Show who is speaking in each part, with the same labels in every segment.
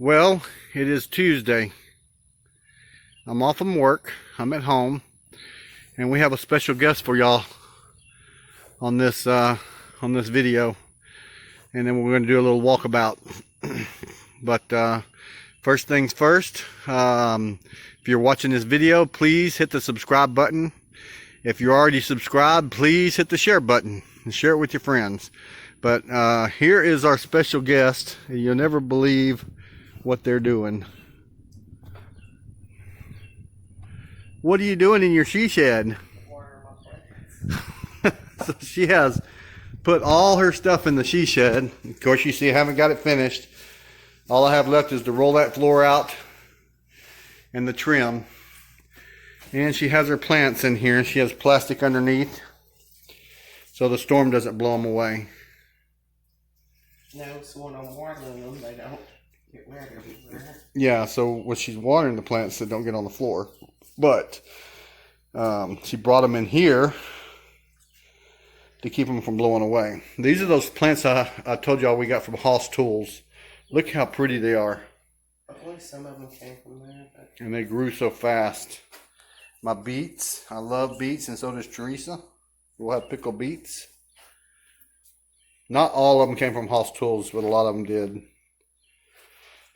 Speaker 1: Well, it is Tuesday. I'm off from work. I'm at home, and we have a special guest for y'all on this video. And then we're going to do a little walkabout. But first things first. If you're watching this video, please hit the subscribe button. If you're already subscribed, please hit the share button and share it with your friends. But here is our special guest. You'll never believe what they're doing. What are you doing in your she shed? So she has put all her stuff in the she shed. Of course, you see I haven't got it finished. All I have left is to roll that floor out and the trim. And she has her plants in here. She has plastic underneath so the storm doesn't blow them away.
Speaker 2: No, so when I'm watering them, they don't get wet everywhere.
Speaker 1: Yeah, so when she's watering the plants, they don't get on the floor. But she brought them in here to keep them from blowing away. These are those plants I told y'all we got from Hoss Tools. Look how pretty they are.
Speaker 2: I believe some of them came from there. But...
Speaker 1: And they grew so fast. My beets, I love beets, and so does Teresa. We'll have pickled beets. Not all of them came from Hoss Tools, but a lot of them did.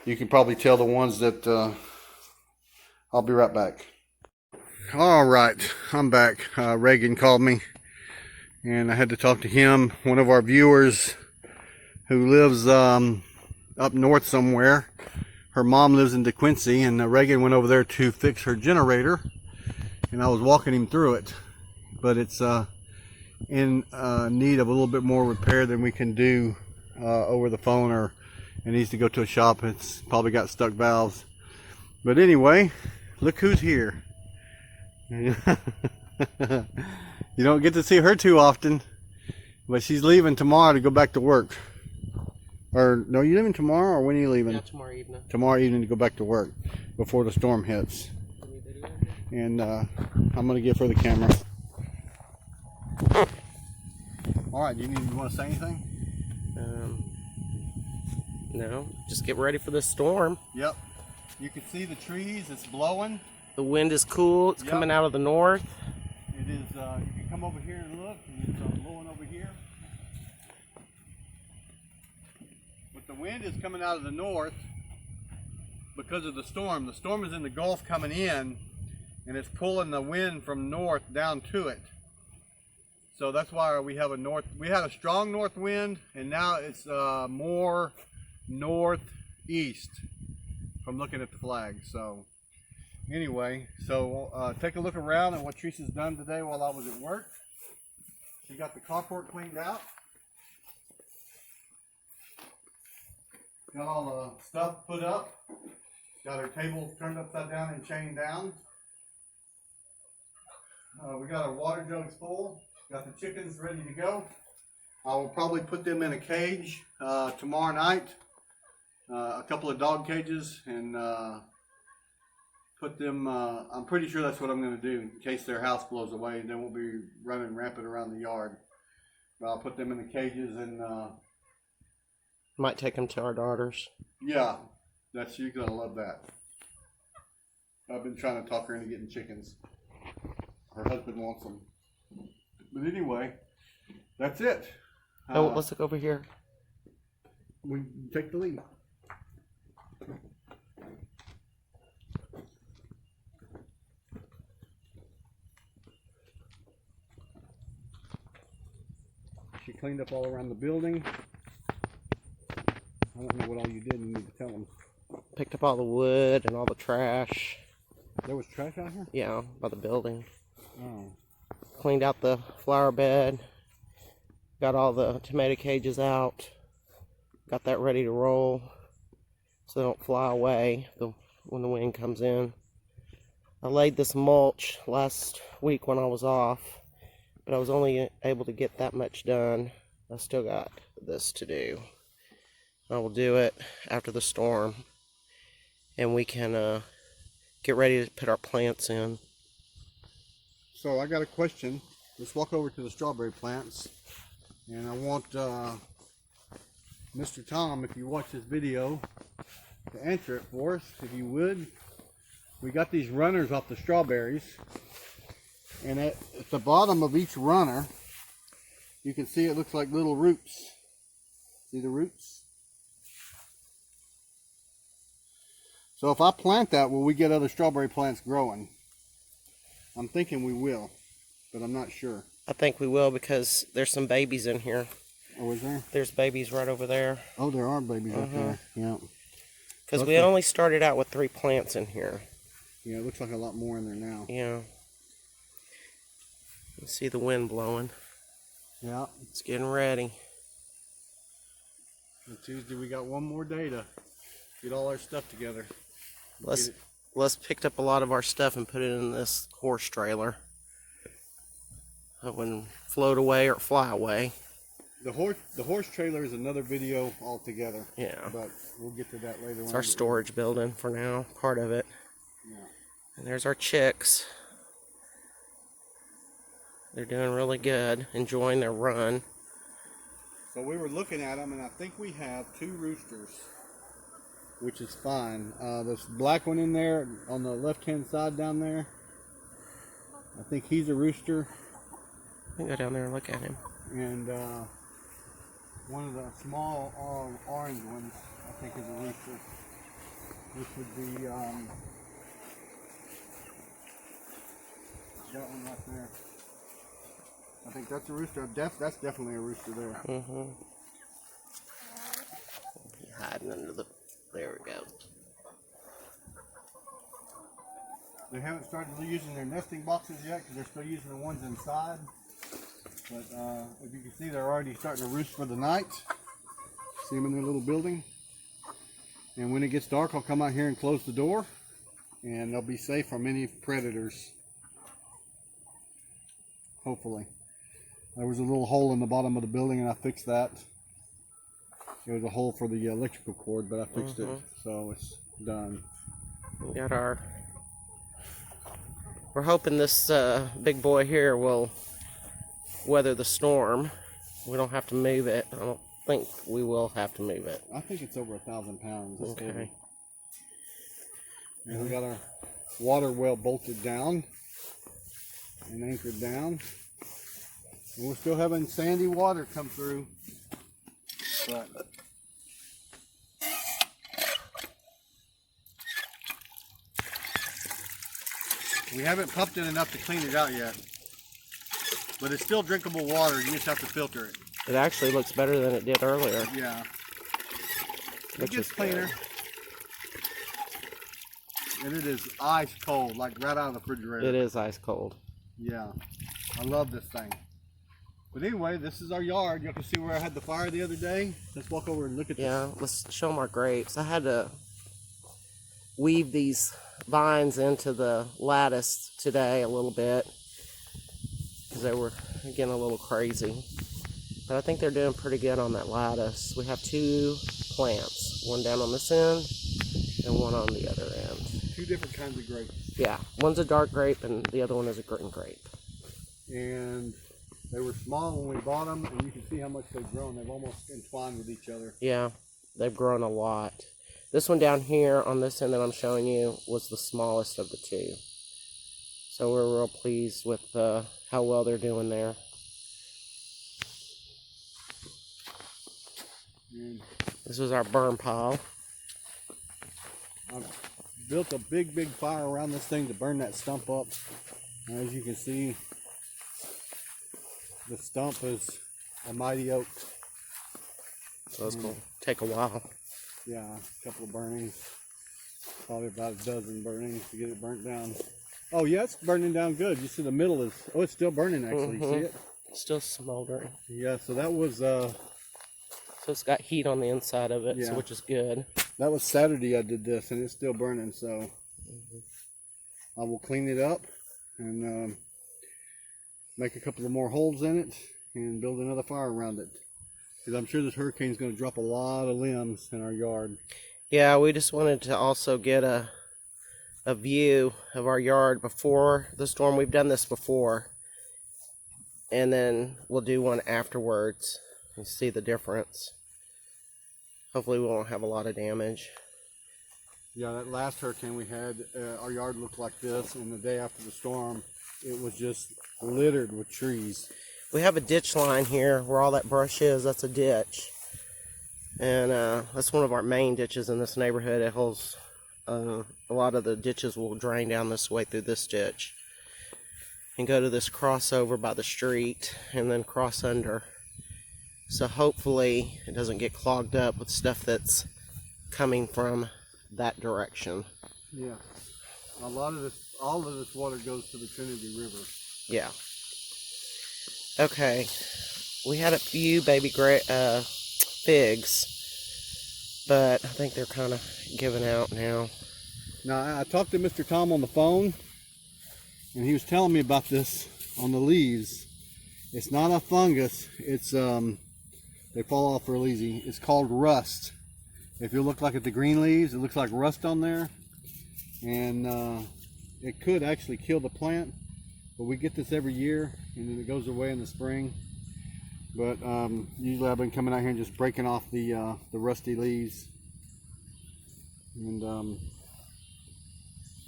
Speaker 1: You can probably tell the ones that... I'll be right back. All right, I'm back. Reagan called me, and I had to talk to him. One of our viewers who lives up north somewhere. Her mom lives in DeQuincy, and Reagan went over there to fix her generator, and I was walking him through it. But it's in need of a little bit more repair than we can do over the phone, or it needs to go to a shop. It's probably got stuck valves. But anyway, look who's here. You don't get to see her too often, but she's leaving tomorrow to go back to work. Or no, you leaving tomorrow, or when are you leaving?
Speaker 2: Yeah, tomorrow evening.
Speaker 1: Tomorrow evening to go back to work before the storm hits. And I'm gonna give her the camera. All right, you want to say anything?
Speaker 2: No, just get ready for the storm.
Speaker 1: Yep. You can see the trees. It's blowing.
Speaker 2: The wind is cool. It's coming out of the north.
Speaker 1: It is. You can come over here and look. And it's blowing over here. But the wind is coming out of the north because of the storm. The storm is in the Gulf coming in, and it's pulling the wind from north down to it. So that's why we have a north. We had a strong north wind, and now it's more northeast from looking at the flag. So anyway, take a look around at what Teresa's done today while I was at work. She got the carport cleaned out. Got all the stuff put up. Got her table turned upside down and chained down. We got our water jugs full. Got the chickens ready to go. I will probably put them in a cage tomorrow night. A couple of dog cages, and put them, I'm pretty sure that's what I'm going to do in case their house blows away, and they won't be running rampant around the yard. But I'll put them in the cages, and
Speaker 2: Might take them to our daughters.
Speaker 1: yeah, you're going to love that. I've been trying to talk her into getting chickens. Her husband wants them. But anyway, that's it.
Speaker 2: Oh, let's look over here.
Speaker 1: We take the lead. She cleaned up all around the building. I don't know what all you did. You need to tell them.
Speaker 2: Picked up all the wood and all the trash.
Speaker 1: There was trash out here?
Speaker 2: Yeah, by the building.
Speaker 1: Oh.
Speaker 2: Cleaned out the flower bed. Got all the tomato cages out. Got that ready to roll so they don't fly away when the wind comes in. I laid this mulch last week when I was off, but I was only able to get that much done. I still got this to do. I will do it after the storm, and we can get ready to put our plants in.
Speaker 1: So I got a question. Let's walk over to the strawberry plants, and I want Mr. Tom, if you watch this video, to answer it for us, if you would. We got these runners off the strawberries, and at the bottom of each runner, you can see it looks like little roots. See the roots? So if I plant that, will we get other strawberry plants growing? I'm thinking we will, but I'm not sure.
Speaker 2: I think we will because there's some babies in here.
Speaker 1: Oh, is there?
Speaker 2: There's babies right over there.
Speaker 1: Oh, there are babies up there. Yeah.
Speaker 2: Because we only started out with 3 plants in here.
Speaker 1: Yeah, it looks like a lot more in there now.
Speaker 2: Yeah. You see the wind blowing.
Speaker 1: Yeah.
Speaker 2: It's getting ready.
Speaker 1: On Tuesday, we got one more day to get all our stuff together.
Speaker 2: Les picked up a lot of our stuff and put it in this horse trailer. It wouldn't float away or fly away.
Speaker 1: The horse trailer is another video altogether.
Speaker 2: Yeah.
Speaker 1: But we'll get to that later on.
Speaker 2: It's our storage building for now, part of it.
Speaker 1: Yeah.
Speaker 2: And there's our chicks. They're doing really good, enjoying their run.
Speaker 1: So we were looking at them, and I think we have 2 roosters, which is fine. This black one in there on the left-hand side down there, I think he's a rooster.
Speaker 2: You can go down there and look at him.
Speaker 1: And one of the small orange ones, I think, is a rooster. This would be that one right there. I think that's a rooster. That's definitely a rooster there.
Speaker 2: Mm-hmm. Hiding under the... There we go.
Speaker 1: They haven't started using their nesting boxes yet because they're still using the ones inside. But if you can see, they're already starting to roost for the night. See them in their little building. And when it gets dark, I'll come out here and close the door, and they'll be safe from any predators. Hopefully. There was a little hole in the bottom of the building, and I fixed that. It was a hole for the electrical cord, but I fixed it, so it's done.
Speaker 2: We got our... We're hoping this big boy here will weather the storm. We don't have to move it. I don't think we will have to move it.
Speaker 1: I think it's over 1,000 pounds. It's
Speaker 2: okay.
Speaker 1: heavy. And we got our water well bolted down and anchored down. And we're still having sandy water come through. But we haven't pumped it enough to clean it out yet. But it's still drinkable water. You just have to filter it.
Speaker 2: It actually looks better than it did earlier.
Speaker 1: Yeah. It
Speaker 2: Which
Speaker 1: gets
Speaker 2: is
Speaker 1: cleaner. And it is ice cold, like right out of the refrigerator.
Speaker 2: It is ice cold.
Speaker 1: Yeah. I love this thing. But anyway, this is our yard. You can see where I had the fire the other day. Let's walk over and look at this.
Speaker 2: Yeah, let's show them our grapes. I had to weave these vines into the lattice today a little bit because they were getting a little crazy. But I think they're doing pretty good on that lattice. We have 2 plants, one down on this end and one on the other end.
Speaker 1: 2 different kinds of grapes.
Speaker 2: Yeah, one's a dark grape and the other one is a green grape.
Speaker 1: And they were small when we bought them, and you can see how much they've grown. They've almost entwined with each other.
Speaker 2: Yeah, they've grown a lot. This one down here on this end that I'm showing you was the smallest of the 2. So we're real pleased with how well they're doing there.
Speaker 1: And
Speaker 2: this was our burn pile.
Speaker 1: I've built a big fire around this thing to burn that stump up. And as you can see, the stump is a mighty oak.
Speaker 2: So it's going to take a while.
Speaker 1: Yeah, a couple of burnings. Probably about a dozen burnings to get it burnt down. Oh yeah, it's burning down good. You see the middle is, oh, it's still burning actually. See it?
Speaker 2: Still smoldering.
Speaker 1: Yeah, so that was
Speaker 2: so it's got heat on the inside of it,
Speaker 1: yeah.
Speaker 2: so which is good.
Speaker 1: That was Saturday I did this, and it's still burning, so I will clean it up and make a couple of more holes in it and build another fire around it. Because I'm sure this hurricane's going to drop a lot of limbs in our yard.
Speaker 2: Yeah, we just wanted to also get a view of our yard before the storm. We've done this before. And then we'll do one afterwards and see the difference. Hopefully we won't have a lot of damage.
Speaker 1: Yeah, that last hurricane we had, our yard looked like this, and the day after the storm, it was just littered with trees.
Speaker 2: We have a ditch line here where all that brush is. That's a ditch. And that's one of our main ditches in this neighborhood. It holds a lot of the ditches will drain down this way through this ditch and go to this crossover by the street and then cross under. So hopefully it doesn't get clogged up with stuff that's coming from that direction.
Speaker 1: Yeah. A lot of this, all of this water goes to the Trinity River.
Speaker 2: Yeah. Okay. We had a few baby figs, but I think they're kind of giving out now.
Speaker 1: Now, I talked to Mr. Tom on the phone, and he was telling me about this on the leaves. It's not a fungus. It's, they fall off real easy. It's called rust. If you look like at the green leaves, it looks like rust on there. And it could actually kill the plant. But we get this every year, and then it goes away in the spring. But usually I've been coming out here and just breaking off the rusty leaves. And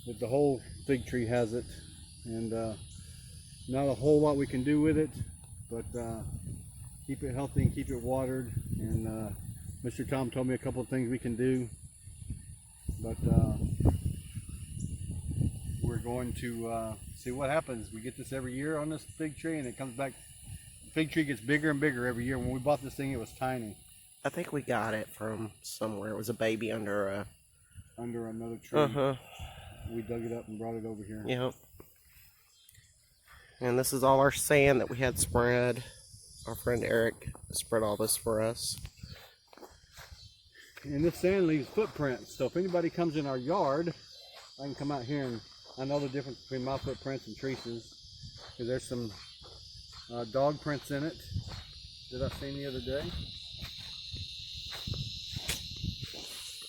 Speaker 1: but the whole fig tree has it. And not a whole lot we can do with it. But keep it healthy and keep it watered. And Mr. Tom told me a couple of things we can do. But we're going to see what happens. We get this every year on this fig tree, and it comes back. The fig tree gets bigger and bigger every year. When we bought this thing, it was tiny.
Speaker 2: I think we got it from somewhere. It was a baby under
Speaker 1: another tree. We dug it up and brought it over here.
Speaker 2: Yep. And this is all our sand that we had spread. Our friend Eric spread all this for us.
Speaker 1: And this sand leaves footprints. So if anybody comes in our yard, I can come out here and I know the difference between my footprints and Teresa's. Because there's some dog prints in it that I seen the other day.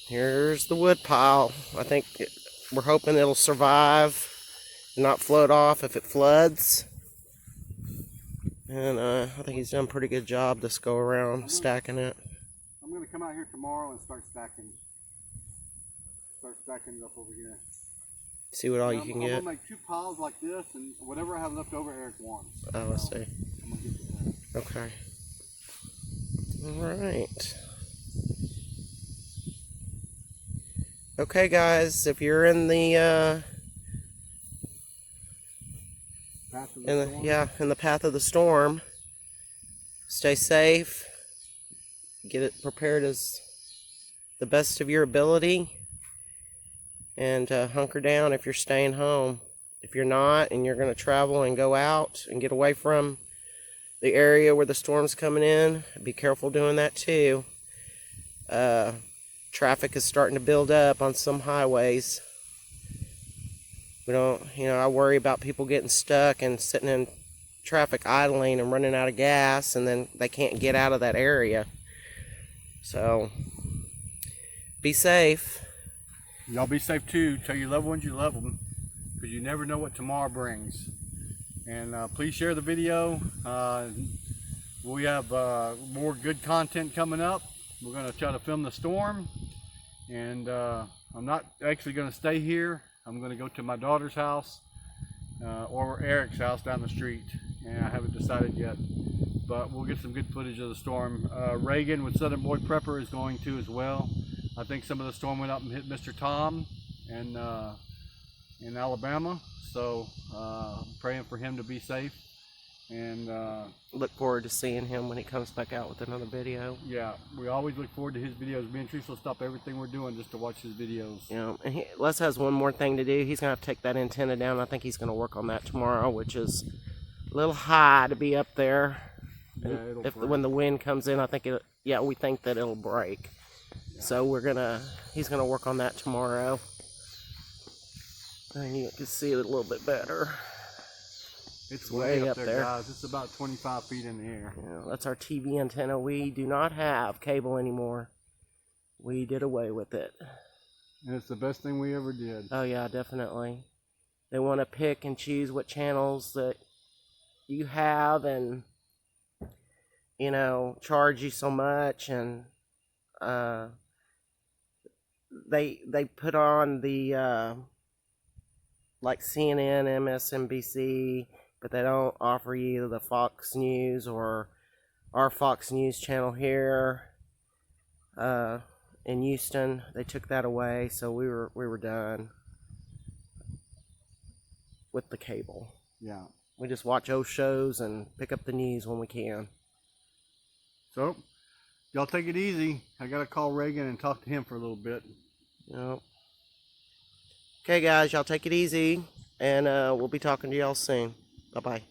Speaker 2: Here's the wood pile. I think we're hoping it'll survive and not float off if it floods. And I think he's done a pretty good job this go around stacking it.
Speaker 1: I'm going to come out here tomorrow and start stacking it up over here.
Speaker 2: See what all you can
Speaker 1: I'm
Speaker 2: get.
Speaker 1: going to make 2 piles like this, and whatever I have left over, Eric wants.
Speaker 2: Oh, I see.
Speaker 1: I'm going to get to that.
Speaker 2: Okay. Alright. Okay, guys, if you're in the in the path of the storm, stay safe. Get it prepared as the best of your ability, and hunker down if you're staying home. If you're not, and you're going to travel and go out and get away from the area where the storm's coming in, be careful doing that too. Traffic is starting to build up on some highways. We don't, I worry about people getting stuck and sitting in traffic idling and running out of gas, and then they can't get out of that area. So, be safe.
Speaker 1: Y'all be safe too. Tell your loved ones you love them, because you never know what tomorrow brings. And please share the video. We have more good content coming up. We're going to try to film the storm. And I'm not actually going to stay here. I'm going to go to my daughter's house or Eric's house down the street. And I haven't decided yet. But we'll get some good footage of the storm. Reagan with Southern Boy Prepper is going to as well. I think some of the storm went up and hit Mr. Tom and in Alabama. So I'm praying for him to be safe. And
Speaker 2: look forward to seeing him when he comes back out with another video.
Speaker 1: Yeah, we always look forward to his videos. Me and Teresa will stop everything we're doing just to watch his videos.
Speaker 2: Yeah, and Les has one more thing to do. He's going to have to take that antenna down. I think he's going to work on that tomorrow, which is a little high to be up there.
Speaker 1: Yeah,
Speaker 2: when the wind comes in, I think we think that it'll break. Yeah. So he's gonna work on that tomorrow. And you can see it a little bit better.
Speaker 1: It's way up there, guys. It's about 25 feet in the air.
Speaker 2: Yeah, that's our TV antenna. We do not have cable anymore. We did away with it.
Speaker 1: And it's the best thing we ever did.
Speaker 2: Oh yeah, definitely. They want to pick and choose what channels that you have and, charge you so much, and they put on the like CNN, MSNBC, but they don't offer you the Fox News or our Fox News channel here in Houston. They took that away, so we were done with the cable.
Speaker 1: Yeah.
Speaker 2: We just watch old shows and pick up the news when we can.
Speaker 1: So, y'all take it easy. I gotta call Reagan and talk to him for a little bit.
Speaker 2: Yep. Okay, guys, y'all take it easy, and we'll be talking to y'all soon. Bye-bye.